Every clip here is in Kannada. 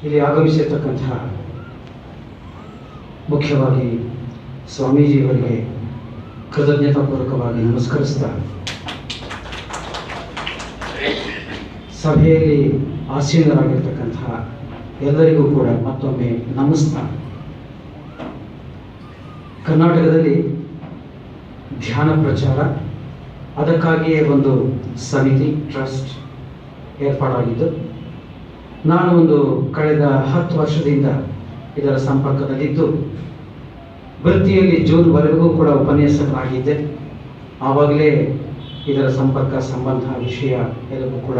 ಇಲ್ಲಿ ಆಗಮಿಸಿರ್ತಕ್ಕಂತಹ ಮುಖ್ಯವಾಗಿ ಸ್ವಾಮೀಜಿಯವರಿಗೆ ಕೃತಜ್ಞತಾಪೂರ್ವಕವಾಗಿ ನಮಸ್ಕರಿಸ್ತಾ, ಸಭೆಯಲ್ಲಿ ಆಸೀನರಾಗಿರ್ತಕ್ಕಂತಹ ಎಲ್ಲರಿಗೂ ಕೂಡ ಮತ್ತೊಮ್ಮೆ ನಮಸ್ತಾ. ಕರ್ನಾಟಕದಲ್ಲಿ ಧ್ಯಾನ ಪ್ರಚಾರ, ಅದಕ್ಕಾಗಿಯೇ ಒಂದು ಸಮಿತಿ ಟ್ರಸ್ಟ್ ಏರ್ಪಾಡಾಗಿದ್ದು, ನಾನು ಕಳೆದ 10 ವರ್ಷದಿಂದ ಇದರ ಸಂಪರ್ಕದಲ್ಲಿದ್ದು, ವೃತ್ತಿಯಲ್ಲಿ ಜೂನ್ವರೆಗೂ ಕೂಡ ಉಪನ್ಯಾಸಕನಾಗಿದ್ದೆ. ಆವಾಗಲೇ ಇದರ ಸಂಪರ್ಕ ಸಂಬಂಧ ವಿಷಯ ಎಲ್ಲವೂ ಕೂಡ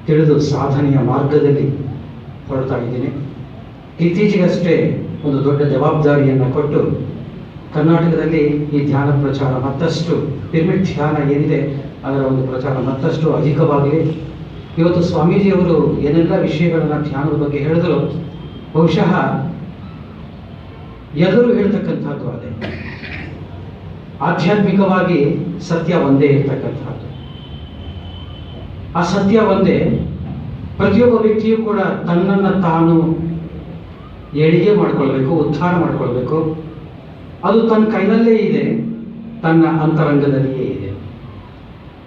ತಿಳಿದು ಸಾಧನೆಯ ಮಾರ್ಗದಲ್ಲಿ ಹೊರಡ್ತಾ ಇದ್ದೀನಿ. ಇತ್ತೀಚೆಗಷ್ಟೇ ಒಂದು ದೊಡ್ಡ ಜವಾಬ್ದಾರಿಯನ್ನು ಕೊಟ್ಟು ಕರ್ನಾಟಕದಲ್ಲಿ ಈ ಧ್ಯಾನ ಪ್ರಚಾರ ಮತ್ತಷ್ಟು, ಪಿರಮಿಡ್ ಧ್ಯಾನ ಏನಿದೆ ಅದರ ಒಂದು ಪ್ರಚಾರ ಮತ್ತಷ್ಟು ಅಧಿಕವಾಗಲಿ. ಇವತ್ತು ಸ್ವಾಮೀಜಿಯವರು ಏನೆಲ್ಲ ವಿಷಯಗಳನ್ನು ಧ್ಯಾನದ ಬಗ್ಗೆ ಹೇಳಿದ್ರು, ಬಹುಶಃ ಎಲ್ಲರೂ ಹೇಳ್ತಕ್ಕಂಥದ್ದು ಅದೇ, ಆಧ್ಯಾತ್ಮಿಕವಾಗಿ ಸತ್ಯ ಒಂದೇ ಇರ್ತಕ್ಕಂಥದ್ದು. ಆ ಸತ್ಯ ಒಂದೇ. ಪ್ರತಿಯೊಬ್ಬ ವ್ಯಕ್ತಿಯೂ ಕೂಡ ತನ್ನನ್ನು ತಾನು ಏಳಿಗೆ ಮಾಡಿಕೊಳ್ಬೇಕು, ಉದ್ಧಾರ ಮಾಡಿಕೊಳ್ಬೇಕು. ಅದು ತನ್ನ ಕೈನಲ್ಲೇ ಇದೆ, ತನ್ನ ಅಂತರಂಗದಲ್ಲಿಯೇ ಇದೆ.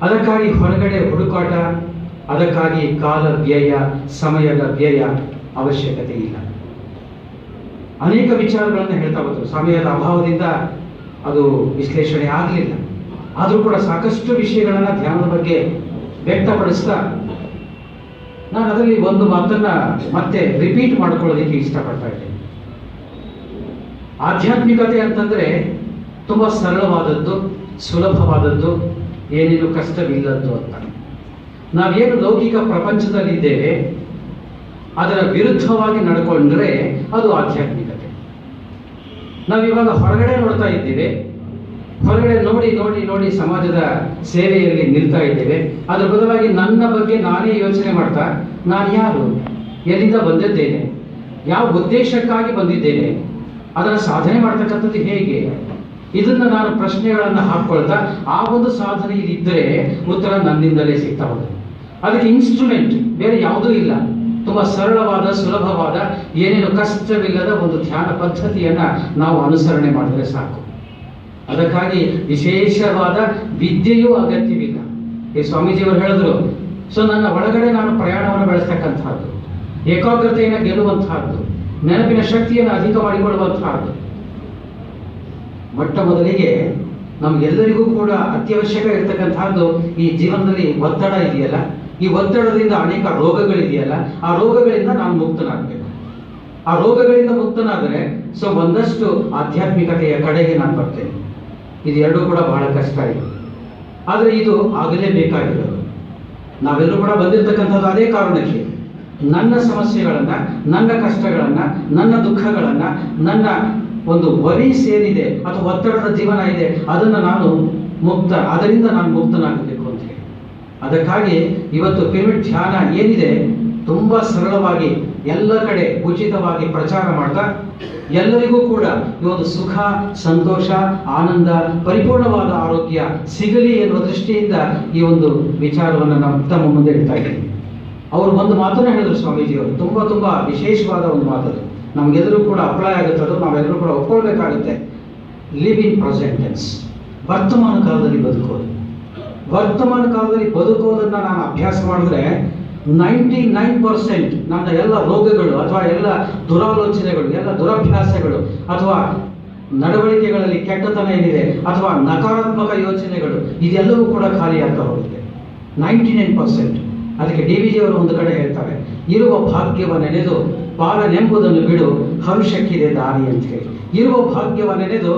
ಅದಕ್ಕಾಗಿ ಹೊರಗಡೆ ಹುಡುಕಾಟ, ಅದಕ್ಕಾಗಿ ಕಾಲ ವ್ಯಯ, ಸಮಯದ ವ್ಯಯ ಅವಶ್ಯಕತೆ ಇಲ್ಲ. ಅನೇಕ ವಿಚಾರಗಳನ್ನು ಹೇಳ್ತಾ ಹೋದ್ರು. ಸಮಯದ ಅಭಾವದಿಂದ ಅದು ವಿಶ್ಲೇಷಣೆ ಆಗಲಿಲ್ಲ. ಆದರೂ ಕೂಡ ಸಾಕಷ್ಟು ವಿಷಯಗಳನ್ನು ಧ್ಯಾನದ ಬಗ್ಗೆ ವ್ಯಕ್ತಪಡಿಸ್ತಾ, ನಾನು ಅದರಲ್ಲಿ ಒಂದು ಮಾತನ್ನ ಮತ್ತೆ ರಿಪೀಟ್ ಮಾಡ್ಕೊಳ್ಳೋದಕ್ಕೆ ಇಷ್ಟಪಡ್ತಾ ಇದ್ದೇನೆ. ಆಧ್ಯಾತ್ಮಿಕತೆ ಅಂತಂದ್ರೆ ತುಂಬಾ ಸರಳವಾದದ್ದು, ಸುಲಭವಾದದ್ದು, ಏನೇನು ಕಷ್ಟವಿಲ್ಲದ್ದು ಅಂತ. ನಾವೇನು ಲೌಕಿಕ ಪ್ರಪಂಚದಲ್ಲಿದ್ದೇವೆ ಅದರ ವಿರುದ್ಧವಾಗಿ ನಡ್ಕೊಂಡ್ರೆ ಅದು ಆಧ್ಯಾತ್ಮಿಕತೆ. ನಾವಿವಾಗ ಹೊರಗಡೆ ನೋಡ್ತಾ ಇದ್ದೇವೆ, ಹೊರಗಡೆ ನೋಡಿ ನೋಡಿ ನೋಡಿ ಸಮಾಜದ ಸೇವೆಯಲ್ಲಿ ನಿಲ್ತಾ ಇದ್ದೇವೆ. ಅದರ ಬದಲಾಗಿ ನನ್ನ ಬಗ್ಗೆ ನಾನೇ ಯೋಚನೆ ಮಾಡ್ತಾ, ನಾನು ಯಾರು, ಎಲ್ಲಿಂದ ಬಂದಿದ್ದೇನೆ, ಯಾವ ಉದ್ದೇಶಕ್ಕಾಗಿ ಬಂದಿದ್ದೇನೆ, ಅದರ ಸಾಧನೆ ಮಾಡ್ತಕ್ಕಂಥದ್ದು ಹೇಗೆ, ಇದನ್ನ ನಾನು ಪ್ರಶ್ನೆಗಳನ್ನು ಹಾಕ್ಕೊಳ್ತಾ ಆ ಒಂದು ಸಾಧನೆಯಲ್ಲಿ ಇದ್ದರೆ ಉತ್ತರ ನನ್ನಿಂದಲೇ ಸಿಗ್ತಾ ಹೋಗುತ್ತೆ. ಅದಕ್ಕೆ ಇನ್ಸ್ಟ್ರೂಮೆಂಟ್ ಬೇರೆ ಯಾವುದೂ ಇಲ್ಲ. ತುಂಬಾ ಸರಳವಾದ, ಸುಲಭವಾದ, ಏನೇನು ಕಷ್ಟವಿಲ್ಲದ ಒಂದು ಧ್ಯಾನ ಪದ್ಧತಿಯನ್ನ ನಾವು ಅನುಸರಣೆ ಮಾಡಿದ್ರೆ ಸಾಕು. ಅದಕ್ಕಾಗಿ ವಿಶೇಷವಾದ ವಿದ್ಯೆಯೂ ಅಗತ್ಯವಿಲ್ಲ. ಈ ಸ್ವಾಮೀಜಿಯವರು ಹೇಳಿದ್ರು, ಸೊ ನನ್ನ ಒಳಗಡೆ ನಾನು ಪ್ರಯಾಣವನ್ನು ಬೆಳೆಸ್ತಕ್ಕಂಥದ್ದು, ಏಕಾಗ್ರತೆಯನ್ನು ಗೆಲ್ಲುವಂತಹದ್ದು, ನೆನಪಿನ ಶಕ್ತಿಯನ್ನು ಅಧಿಕ ಮಾಡಿಕೊಳ್ಳುವಂತಹದ್ದು. ಮೊಟ್ಟ ಮೊದಲಿಗೆ ನಮ್ಗೆಲ್ಲರಿಗೂ ಕೂಡ ಅತ್ಯವಶ್ಯಕ ಇರತಕ್ಕಂತಹದ್ದು ಈ ಜೀವನದಲ್ಲಿ ಒತ್ತಡ ಇದೆಯಲ್ಲ, ಈ ಒತ್ತಡದಿಂದ ಅನೇಕ ರೋಗಗಳಿದೆಯಲ್ಲ, ಆ ರೋಗಗಳಿಂದ ನಾನು ಮುಕ್ತನಾಗಬೇಕು. ಆ ರೋಗಗಳಿಂದ ಮುಕ್ತನಾದರೆ ಸೊ ಒಂದಷ್ಟು ಆಧ್ಯಾತ್ಮಿಕತೆಯ ಕಡೆಗೆ ನಾನು ಬರ್ತೇನೆ. ಇದೆರಡೂ ಕೂಡ ಬಹಳ ಕಷ್ಟ ಇದೆ, ಆದರೆ ಇದು ಆಗಲೇಬೇಕಾಗಿರೋದು. ನಾವೆಲ್ಲರೂ ಕೂಡ ಬಂದಿರತಕ್ಕಂಥದ್ದು ಅದೇ ಕಾರಣಕ್ಕೆ. ನನ್ನ ಸಮಸ್ಯೆಗಳನ್ನ, ನನ್ನ ಕಷ್ಟಗಳನ್ನ, ನನ್ನ ದುಃಖಗಳನ್ನ, ನನ್ನ ಒಂದು ವರೀಸ್ ಏನಿದೆ ಅಥವಾ ಒತ್ತಡದ ಜೀವನ ಇದೆ, ಅದನ್ನು ನಾನು ಅದರಿಂದ ನಾನು ಮುಕ್ತನಾಗಬೇಕು ಅಂತ ಹೇಳಿ. ಅದಕ್ಕಾಗಿ ಇವತ್ತು ಪಿರಮಿಡ್ ಧ್ಯಾನ ಏನಿದೆ ತುಂಬಾ ಸರಳವಾಗಿ ಎಲ್ಲ ಕಡೆ ಉಚಿತವಾಗಿ ಪ್ರಚಾರ ಮಾಡ್ತಾ ಎಲ್ಲರಿಗೂ ಕೂಡ ಈ ಒಂದು ಸುಖ, ಸಂತೋಷ, ಆನಂದ, ಪರಿಪೂರ್ಣವಾದ ಆರೋಗ್ಯ ಸಿಗಲಿ ಎನ್ನುವ ದೃಷ್ಟಿಯಿಂದ ಈ ಒಂದು ವಿಚಾರವನ್ನು ನಾವು ತಮ್ಮ ಮುಂದೆ ಇಡ್ತಾ ಇದ್ದೀವಿ. ಅವರು ಒಂದು ಮಾತನ್ನ ಹೇಳಿದ್ರು ಸ್ವಾಮೀಜಿಯವರು, ತುಂಬಾ ತುಂಬಾ ವಿಶೇಷವಾದ ಒಂದು ಮಾತದು, ನಮಗೆಲ್ಲರೂ ಕೂಡ ಅಪ್ಲೈ ಆಗುತ್ತದು, ನಾವೆಲ್ಲರೂ ಕೂಡ ಒಪ್ಕೊಳ್ಬೇಕಾಗುತ್ತೆ. ಲಿವ್ ಇನ್ ಪ್ರೆಸೆಂಟ್ ಟೆನ್ಸ್, ವರ್ತಮಾನ ಕಾಲದಲ್ಲಿ ಬದುಕೋದು. ವರ್ತಮಾನ ಕಾಲದಲ್ಲಿ ಬದುಕೋದನ್ನ ನಾನು ಅಭ್ಯಾಸ ಮಾಡಿದ್ರೆ 99% ನನ್ನ ಎಲ್ಲ ರೋಗಗಳು ಅಥವಾ ಎಲ್ಲ ದುರಾಲೋಚನೆಗಳು, ಎಲ್ಲ ದುರಭ್ಯಾಸಗಳು ಅಥವಾ ನಡವಳಿಕೆಗಳಲ್ಲಿ ಕೆಟ್ಟತನ ಏನಿದೆ ಅಥವಾ ನಕಾರಾತ್ಮಕ ಯೋಚನೆಗಳು, ಇದೆಲ್ಲವೂ ಕೂಡ ಖಾಲಿ ಆಗ್ತಾ ಹೋಗುತ್ತೆ 99%. ಅದಕ್ಕೆ DVG ಅವರು ಒಂದು ಕಡೆ ಹೇಳ್ತಾರೆ, ಇರುವ ಭಾಗ್ಯವ ನೆನೆದು ಬಾಳನೆಂಬುದನ್ನು ಬಿಡು, ಹರುಷಕ್ಕಿದೆ ದಾರಿ ಅಂತ ಹೇಳಿ. ಇರುವ ಭಾಗ್ಯವ ನೆನೆದು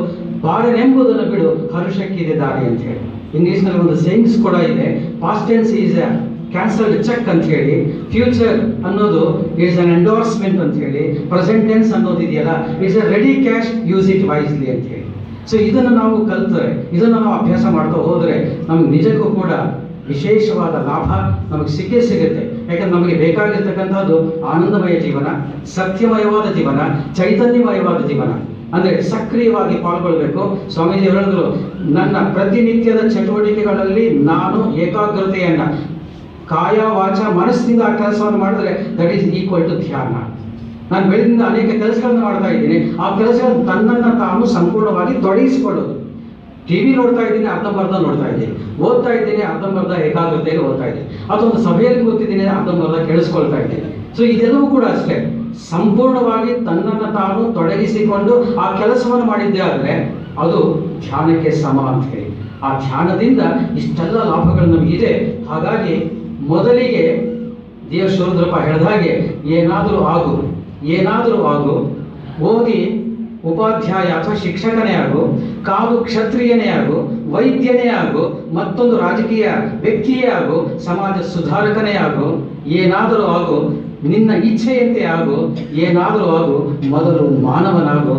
ಬಾಳನೆಂಬುದನ್ನು ಬಿಡು, ಹರುಷಕ್ಕಿದೆ ದಾರಿ ಅಂತ ಹೇಳಿ. ಇಂಗ್ಲಿಷ್ನಲ್ಲಿ ಒಂದು ಸೇಯಿಂಗ್ಸ್ ಕೂಡ ಇದೆ, past tense is a cancelled cheque ಅಂತ ಹೇಳಿ, ಫ್ಯೂಚರ್ ಅನ್ನೋದು ಇಟ್ಸ್ ಅನ್ ಎಂಡೋರ್ಸ್ಮೆಂಟ್ ಅಂತ ಹೇಳಿ, ಪ್ರೆಸೆಂಟ್ ಟೆನ್ಸ್ ಅನ್ನೋದು ಇದೆಯಲ್ಲ it's A ready cash, use it wisely ಅಂತ ಹೇಳಿ. ಸೊ ಇದನ್ನು ನಾವು ಕಲ್ತರೆ, ಇದನ್ನು ನಾವು ಅಭ್ಯಾಸ ಮಾಡ್ತಾ ಹೋದರೆ ನಮ್ಗೆ ನಿಜಕ್ಕೂ ಕೂಡ ವಿಶೇಷವಾದ ಲಾಭ ನಮಗೆ ಸಿಕ್ಕೇ ಸಿಗುತ್ತೆ. ಯಾಕಂದ್ರೆ ನಮಗೆ ಬೇಕಾಗಿರ್ತಕ್ಕಂಥದ್ದು ಆನಂದಮಯ ಜೀವನ, ಸತ್ಯಮಯವಾದ ಜೀವನ, ಚೈತನ್ಯಮಯವಾದ ಜೀವನ. ಅಂದ್ರೆ ಸಕ್ರಿಯವಾಗಿ ಪಾಲ್ಗೊಳ್ಬೇಕು. ಸ್ವಾಮೀಜಿ ಹೇಳಿದ್ರು, ನನ್ನ ಪ್ರತಿನಿತ್ಯದ ಚಟುವಟಿಕೆಗಳಲ್ಲಿ ನಾನು ಏಕಾಗ್ರತೆಯನ್ನ ಕಾಯ ವಾಚ ಮನಸ್ಸಿನಿಂದ ಆ ಕೆಲಸವನ್ನು ಮಾಡಿದ್ರೆ ದಟ್ ಈಸ್ ಈಕ್ವಲ್ ಟು ಧ್ಯಾನ. ನಾನು ಬೆಳೆದಿಂದ ಅನೇಕ ಕೆಲಸಗಳನ್ನ ಮಾಡ್ತಾ ಇದ್ದೀನಿ. ಆ ಕೆಲಸಗಳನ್ನು ತನ್ನನ್ನು ತಾನು ಸಂಪೂರ್ಣವಾಗಿ ತೊಡಗಿಸಿಕೊಳ್ಳೋದು. ಟಿವಿ ನೋಡ್ತಾ ಇದ್ದೀನಿ, ಅರ್ಧಂಬರ್ಧ ನೋಡ್ತಾ ಇದ್ದೀನಿ. ಓದ್ತಾ ಇದ್ದೀನಿ, ಅರ್ಧಂಬರ್ಧ ಏಕಾಗ್ರತೆಯಲ್ಲಿ ಓದ್ತಾ ಇದ್ದೀನಿ. ಅಥವಾ ಒಂದು ಸಭೆಯಲ್ಲಿ ಕೂತಿದ್ದೀನಿ, ಅರ್ಧಂಬರ್ಧ ಕೇಳಿಸ್ಕೊಳ್ತಾ ಇದ್ದೀನಿ. ಸೊ ಇದೆಲ್ಲವೂ ಕೂಡ ಅಷ್ಟೇ, ಸಂಪೂರ್ಣವಾಗಿ ತನ್ನನ್ನು ತಾನು ತೊಡಗಿಸಿಕೊಂಡು ಆ ಕೆಲಸವನ್ನು ಮಾಡಿದ್ದೇ ಆದರೆ ಅದು ಧ್ಯಾನಕ್ಕೆ ಸಮ ಅಂತ ಹೇಳಿ. ಆ ಧ್ಯಾನದಿಂದ ಇಷ್ಟೆಲ್ಲ ಲಾಭಗಳು ನಮಗಿದೆ. ಹಾಗಾಗಿ ಮೊದಲಿಗೆ ದೇವಶೂದ್ರಪ್ಪ ಹೇಳಿದ ಹಾಗೆ ಏನಾದರೂ ಆಗು, ಓದಿ ಉಪಾಧ್ಯಾಯ ಅಥವಾ ಶಿಕ್ಷಕನೇ ಆಗು, ಕಾದು ಕ್ಷತ್ರಿಯನೇ ಆಗು, ವೈದ್ಯನೇ ಆಗು, ಮತ್ತೊಂದು ರಾಜಕೀಯ ವ್ಯಕ್ತಿಯೇ ಆಗು, ಸಮಾಜ ಸುಧಾರಕನೇ ಆಗು, ಏನಾದರೂ ಆಗು, ನಿನ್ನ ಇಚ್ಛೆಯಂತೆ ಆಗು, ಏನಾದರೂ ಆಗು, ಮೊದಲು ಮಾನವನಾಗು.